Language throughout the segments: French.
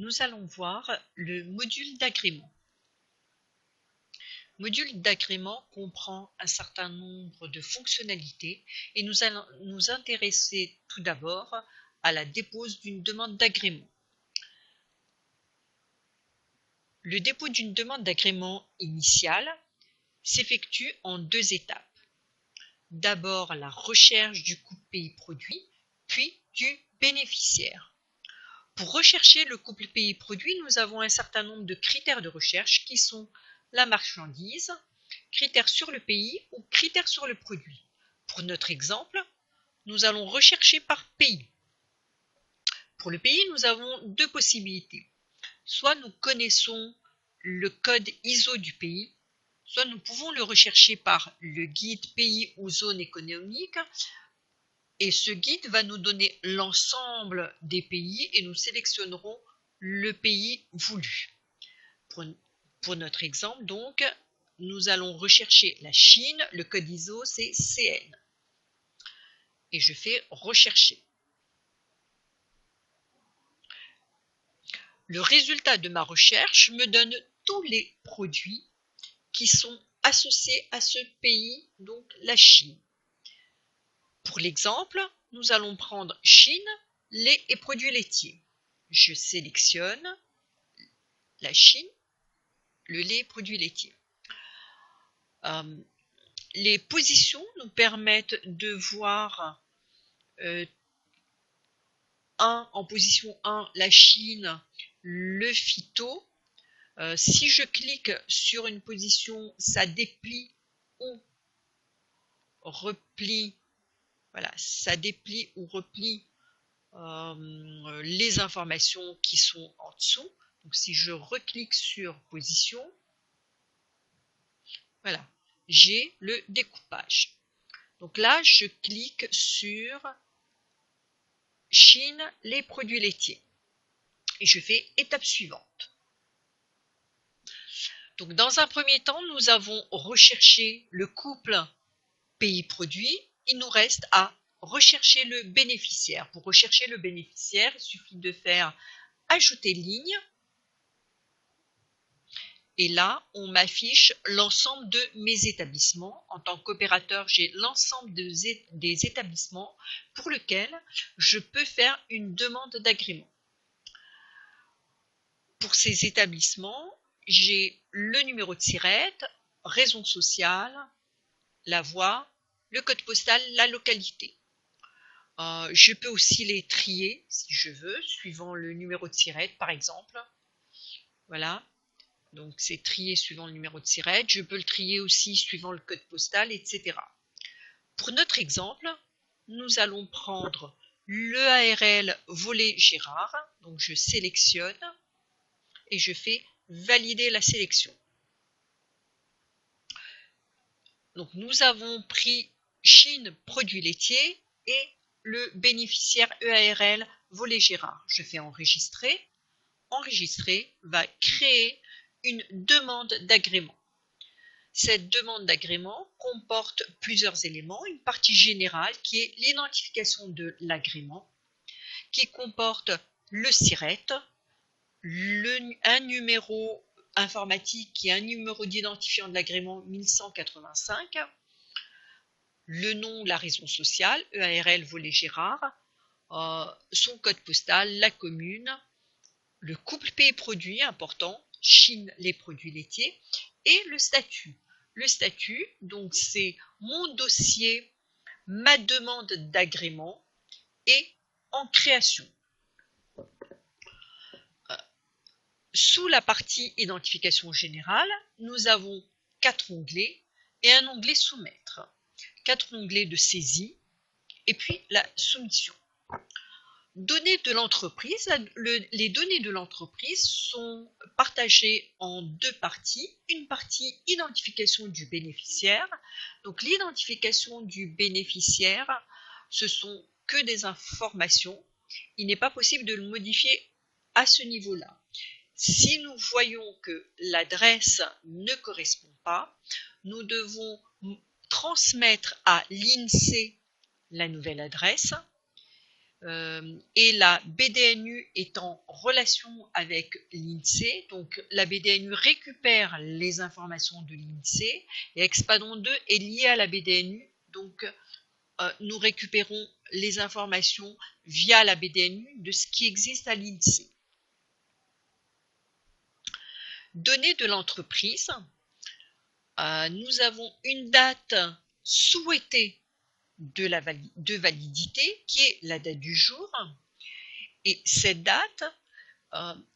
nous allons voir le module d'agrément. Le module d'agrément comprend un certain nombre de fonctionnalités et nous allons nous intéresser tout d'abord à la dépose d'une demande d'agrément. Le dépôt d'une demande d'agrément initiale s'effectue en deux étapes. D'abord la recherche du couple pays-produit, puis du bénéficiaire. Pour rechercher le couple pays-produit, nous avons un certain nombre de critères de recherche qui sont la marchandise, critères sur le pays ou critères sur le produit. Pour notre exemple, nous allons rechercher par pays. Pour le pays, nous avons deux possibilités. Soit nous connaissons le code ISO du pays, soit nous pouvons le rechercher par le guide pays ou zone économique, et ce guide va nous donner l'ensemble des pays et nous sélectionnerons le pays voulu. Pour notre exemple, donc, nous allons rechercher la Chine, le code ISO c'est CN. Et je fais rechercher. Le résultat de ma recherche me donne tous les produits qui sont associés à ce pays, donc la Chine. Pour l'exemple, nous allons prendre Chine, lait et produits laitiers. Je sélectionne la Chine, le lait et produits laitiers. Les positions nous permettent de voir en position 1 la Chine, le phyto. Si je clique sur une position, ça déplie ou replie, voilà, ça déplie ou replie les informations qui sont en dessous. Donc si je reclique sur position, voilà, j'ai le découpage. Donc là, je clique sur Chine, les produits laitiers. Et je fais étape suivante. Donc dans un premier temps, nous avons recherché le couple pays-produit. Il nous reste à rechercher le bénéficiaire. Pour rechercher le bénéficiaire, il suffit de faire ajouter ligne. Et là, on m'affiche l'ensemble de mes établissements. En tant qu'opérateur, j'ai l'ensemble des établissements pour lesquels je peux faire une demande d'agrément. Pour ces établissements, j'ai le numéro de SIRET, raison sociale, la voie, le code postal, la localité. Je peux aussi les trier si je veux, suivant le numéro de SIRET par exemple. Voilà, donc c'est trié suivant le numéro de SIRET. Je peux le trier aussi suivant le code postal, etc. Pour notre exemple, nous allons prendre l'EARL volet Gérard. Donc je sélectionne et je fais valider la sélection. Donc nous avons pris Chine produits laitiers et le bénéficiaire EARL volet Gérard. Je fais enregistrer. Enregistrer va créer une demande d'agrément. Cette demande d'agrément comporte plusieurs éléments. Une partie générale qui est l'identification de l'agrément, qui comporte le SIRET, un numéro informatique qui est un numéro d'identifiant de l'agrément 1185, le nom, la raison sociale, EARL volet Gérard, son code postal, la commune, le couple pays-produit important, Chine, les produits laitiers, et le statut. Le statut, donc c'est mon dossier, ma demande d'agrément est en création. Sous la partie identification générale, nous avons 4 onglets et un onglet soumettre. 4 onglets de saisie et puis la soumission. Données de l'entreprise. Les données de l'entreprise sont partagées en deux parties. Une partie identification du bénéficiaire. Donc l'identification du bénéficiaire, ce sont que des informations. Il n'est pas possible de le modifier à ce niveau-là. Si nous voyons que l'adresse ne correspond pas, nous devons transmettre à l'INSEE la nouvelle adresse. et la BDNU est en relation avec l'INSEE. Donc la BDNU récupère les informations de l'INSEE et Expadon 2 est lié à la BDNU. Donc nous récupérons les informations via la BDNU de ce qui existe à l'INSEE. Données de l'entreprise. Nous avons une date souhaitée de validité qui est la date du jour. Et cette date,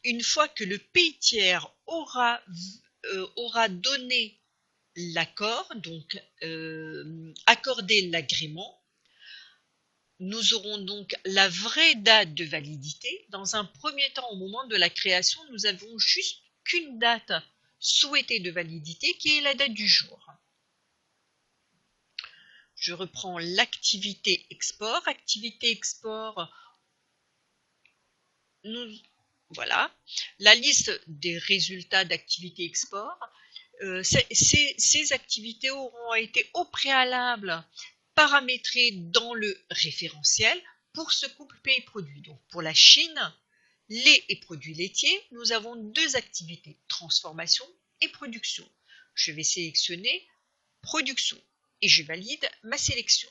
une fois que le pays tiers aura donné l'accord, donc accordé l'agrément, nous aurons donc la vraie date de validité. Dans un premier temps, au moment de la création, nous avons juste qu'une date souhaitée de validité qui est la date du jour. Je reprends l'activité export. Activité export, voilà, la liste des résultats d'activité export. Ces activités auront été au préalable paramétrées dans le référentiel pour ce couple pays-produit. Donc pour la Chine, lait et produits laitiers, nous avons deux activités, transformation et production. Je vais sélectionner production et je valide ma sélection.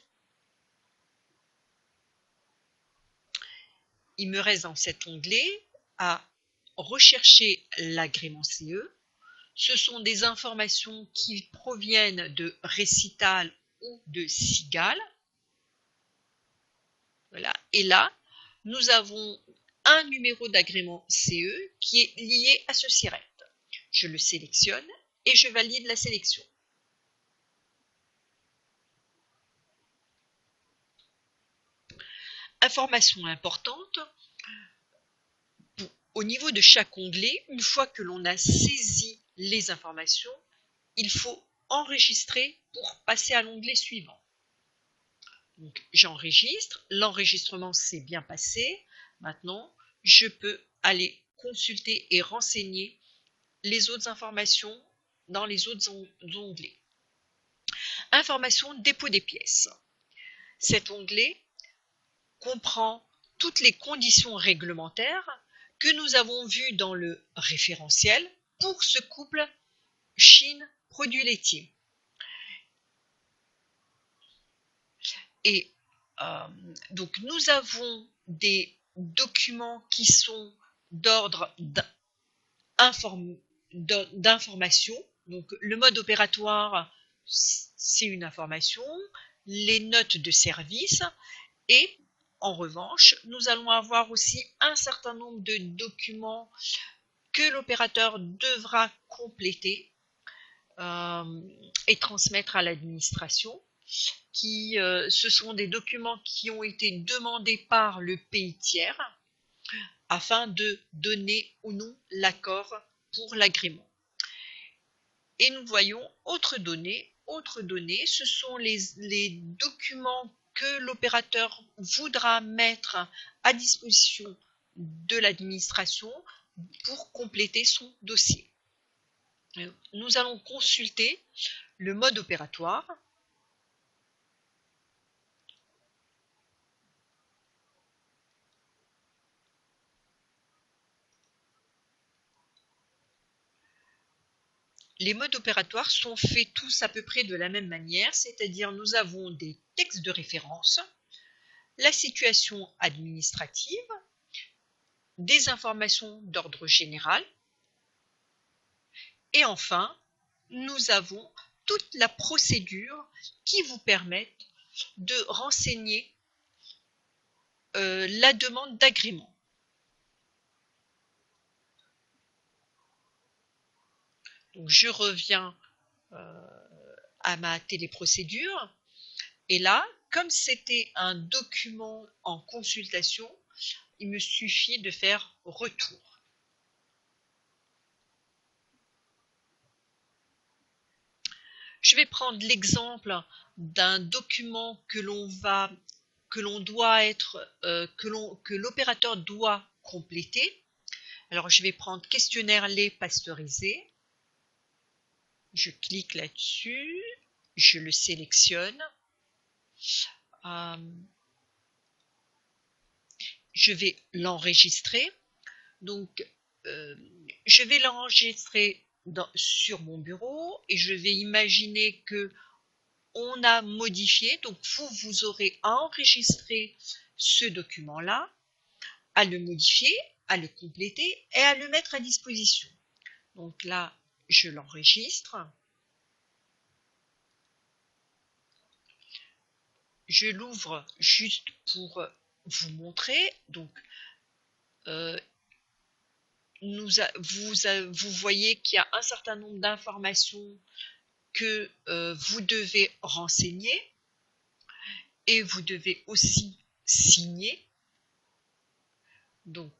Il me reste dans cet onglet à rechercher l'agrément CE. Ce sont des informations qui proviennent de Récital ou de Cigale. Voilà. Et là, nous avons un numéro d'agrément CE qui est lié à ce SIRET. Je le sélectionne et je valide la sélection. Information importante, au niveau de chaque onglet, une fois que l'on a saisi les informations, il faut enregistrer pour passer à l'onglet suivant. Donc j'enregistre, l'enregistrement s'est bien passé. Maintenant, je peux aller consulter et renseigner les autres informations dans les autres onglets. Information dépôt des pièces. Cet onglet comprend toutes les conditions réglementaires que nous avons vues dans le référentiel pour ce couple Chine produits laitiers. Et donc nous avons des documents qui sont d'ordre d'information. Donc le mode opératoire, c'est une information, les notes de service, et en revanche, nous allons avoir aussi un certain nombre de documents que l'opérateur devra compléter et transmettre à l'administration. Ce sont des documents qui ont été demandés par le pays tiers afin de donner ou non l'accord pour l'agrément. Et nous voyons autres données, ce sont les documents que l'opérateur voudra mettre à disposition de l'administration pour compléter son dossier. Nous allons consulter le mode opératoire. Les modes opératoires sont faits tous à peu près de la même manière, c'est-à-dire nous avons des textes de référence, la situation administrative, des informations d'ordre général, et enfin, nous avons toute la procédure qui vous permet de renseigner la demande d'agrément. Donc, je reviens à ma téléprocédure et là, comme c'était un document en consultation, il me suffit de faire retour. Je vais prendre l'exemple d'un document que l'opérateur doit compléter. Alors je vais prendre questionnaire lait pasteurisé. Je clique là-dessus, je le sélectionne. je vais l'enregistrer. Donc, je vais l'enregistrer sur mon bureau et je vais imaginer que on a modifié. Donc, vous aurez à enregistrer ce document-là, à le modifier, à le compléter et à le mettre à disposition. Donc là, je l'enregistre. Je l'ouvre juste pour vous montrer. Donc, vous voyez qu'il y a un certain nombre d'informations que vous devez renseigner et vous devez aussi signer. Donc,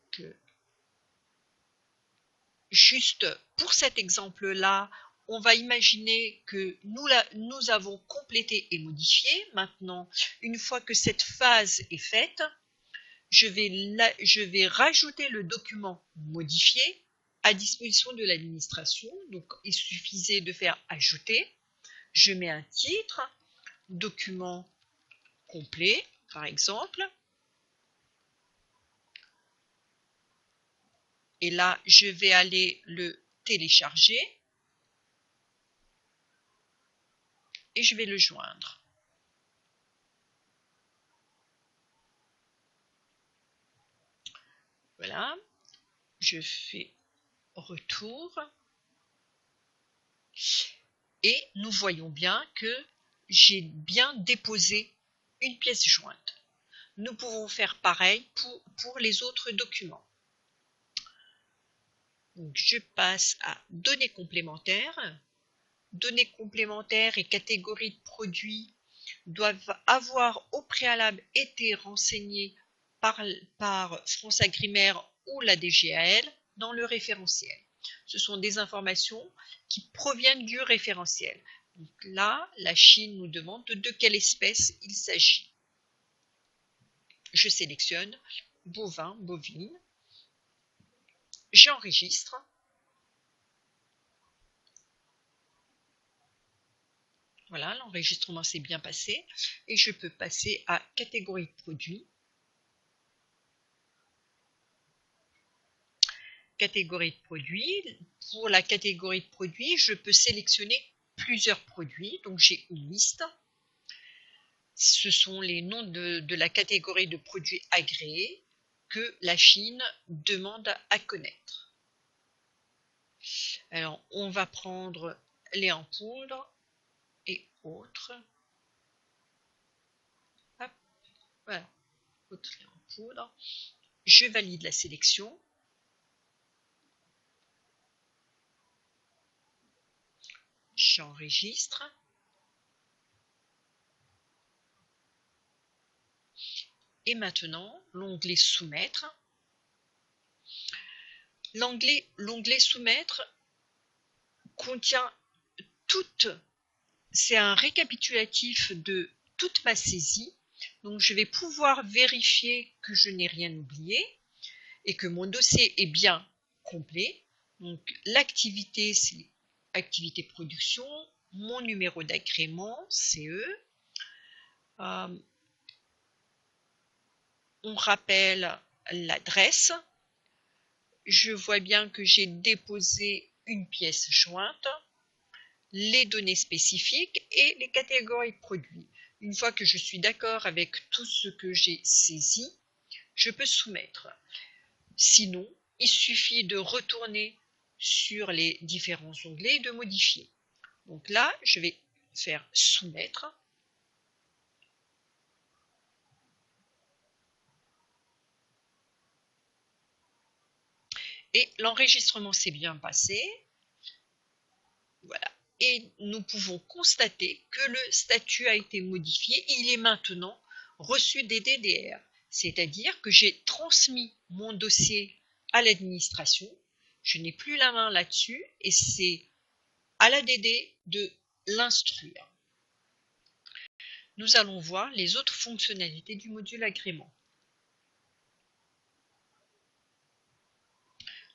juste pour cet exemple-là, on va imaginer que nous avons complété et modifié. Maintenant, une fois que cette phase est faite, je vais rajouter le document modifié à disposition de l'administration. Donc, il suffisait de faire ajouter. Je mets un titre, document complet, par exemple. Et là, je vais aller le télécharger et je vais le joindre. Voilà, je fais retour et nous voyons bien que j'ai bien déposé une pièce jointe. Nous pouvons faire pareil pour les autres documents. Donc, je passe à données complémentaires. Données complémentaires et catégories de produits doivent avoir au préalable été renseignées par France Agrimaire ou la DGAL dans le référentiel. Ce sont des informations qui proviennent du référentiel. Donc là, la Chine nous demande de quelle espèce il s'agit. Je sélectionne bovin, bovine. J'enregistre. Voilà, l'enregistrement s'est bien passé et je peux passer à catégorie de produits. Catégorie de produits. Pour la catégorie de produits, je peux sélectionner plusieurs produits. Donc j'ai une liste. Ce sont les noms de la catégorie de produits agréés que la Chine demande à connaître. Alors on va prendre lait en poudre et autres. Hop, voilà, autres lait en poudre. Je valide la sélection. J'enregistre. Et maintenant, l'onglet soumettre. L'onglet soumettre contient c'est un récapitulatif de toute ma saisie. Donc je vais pouvoir vérifier que je n'ai rien oublié et que mon dossier est bien complet. Donc l'activité, c'est activité production, mon numéro d'agrément, CE. On rappelle l'adresse. Je vois bien que j'ai déposé une pièce jointe, les données spécifiques et les catégories de produits. Une fois que je suis d'accord avec tout ce que j'ai saisi, je peux soumettre. Sinon, il suffit de retourner sur les différents onglets et de modifier. Donc là, je vais faire soumettre. Et l'enregistrement s'est bien passé. Voilà. Et nous pouvons constater que le statut a été modifié. Il est maintenant reçu des DDR. C'est-à-dire que j'ai transmis mon dossier à l'administration. Je n'ai plus la main là-dessus et c'est à l'ADD de l'instruire. Nous allons voir les autres fonctionnalités du module agrément.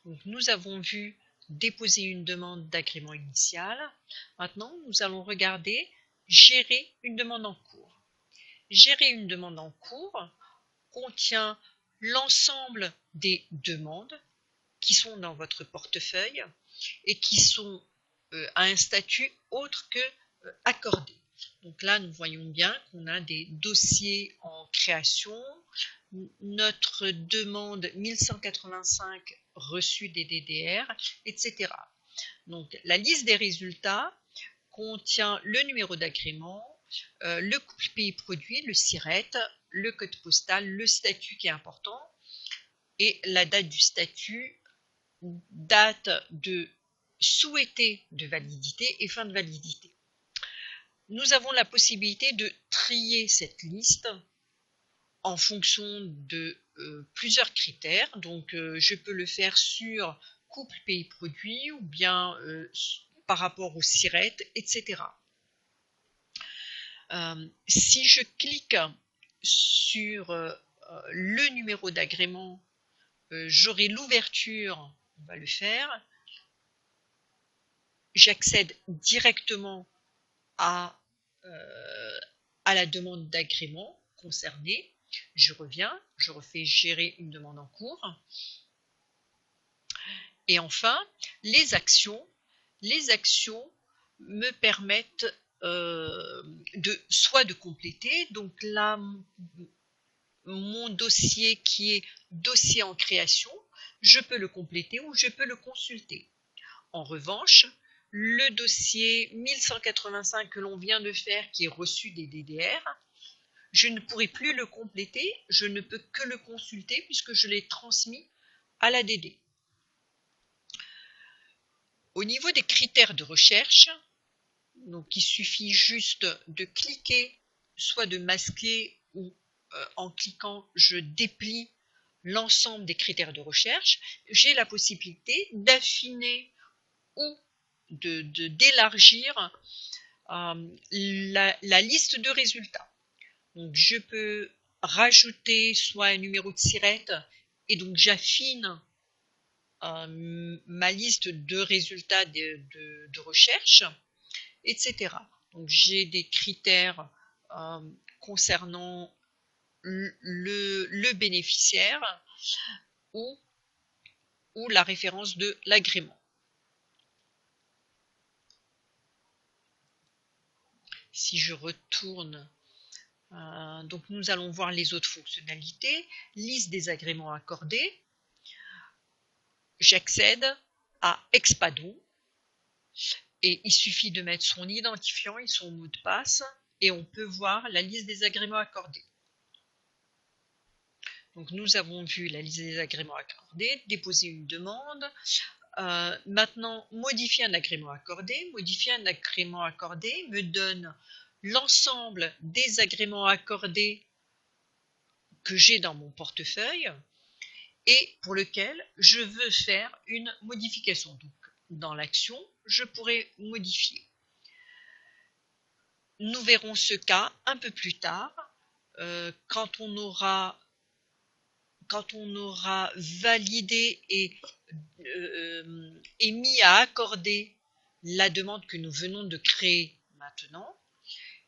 Donc, nous avons vu déposer une demande d'agrément initial. Maintenant, nous allons regarder gérer une demande en cours. Gérer une demande en cours contient l'ensemble des demandes qui sont dans votre portefeuille et qui sont à un statut autre que accordé. Donc là, nous voyons bien qu'on a des dossiers en création, notre demande 1185 reçue des DDR, etc. Donc la liste des résultats contient le numéro d'agrément, le couple pays-produit, le SIRET, le code postal, le statut qui est important et la date du statut, date de souhaité de validité et fin de validité. Nous avons la possibilité de trier cette liste en fonction de plusieurs critères. Donc je peux le faire sur couple pays-produit ou bien par rapport au SIRET, etc. Si je clique sur le numéro d'agrément, j'aurai l'ouverture, on va le faire, j'accède directement à la demande d'agrément concernée, je reviens, je refais gérer une demande en cours, et enfin les actions me permettent soit de compléter, donc là mon dossier qui est dossier en création, je peux le compléter ou je peux le consulter. En revanche, le dossier 1185 que l'on vient de faire qui est reçu des DDR, je ne pourrai plus le compléter, je ne peux que le consulter puisque je l'ai transmis à la DD. Au niveau des critères de recherche, donc il suffit juste de cliquer, soit de masquer ou en cliquant je déplie l'ensemble des critères de recherche. J'ai la possibilité d'affiner ou d'élargir la liste de résultats. Donc je peux rajouter soit un numéro de SIRET et donc j'affine ma liste de résultats de recherche, etc. Donc j'ai des critères concernant le bénéficiaire ou la référence de l'agrément. Si je retourne, donc nous allons voir les autres fonctionnalités, liste des agréments accordés, j'accède à Expadon et il suffit de mettre son identifiant et son mot de passe et on peut voir la liste des agréments accordés. Donc nous avons vu la liste des agréments accordés, déposer une demande, maintenant modifier un agrément accordé. Modifier un agrément accordé me donne l'ensemble des agréments accordés que j'ai dans mon portefeuille et pour lequel je veux faire une modification. Donc dans l'action, je pourrais modifier. Nous verrons ce cas un peu plus tard, quand on aura validé et mis à accorder la demande que nous venons de créer maintenant,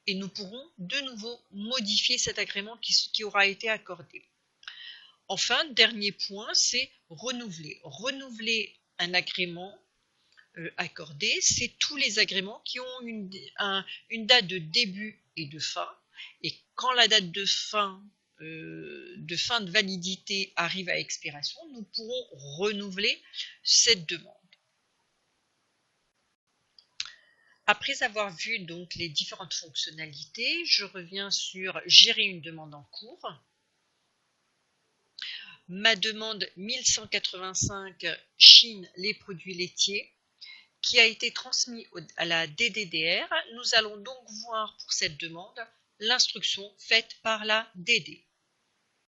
et nous pourrons de nouveau modifier cet agrément qui aura été accordé. Enfin, dernier point, c'est renouveler. Renouveler un agrément accordé, c'est tous les agréments qui ont une date de début et de fin, et quand la date de fin de validité arrive à expiration, nous pourrons renouveler cette demande. Après avoir vu donc les différentes fonctionnalités, je reviens sur gérer une demande en cours. Ma demande 1185 Chine les produits laitiers qui a été transmis à la DDDR. Nous allons donc voir pour cette demande l'instruction faite par la DD.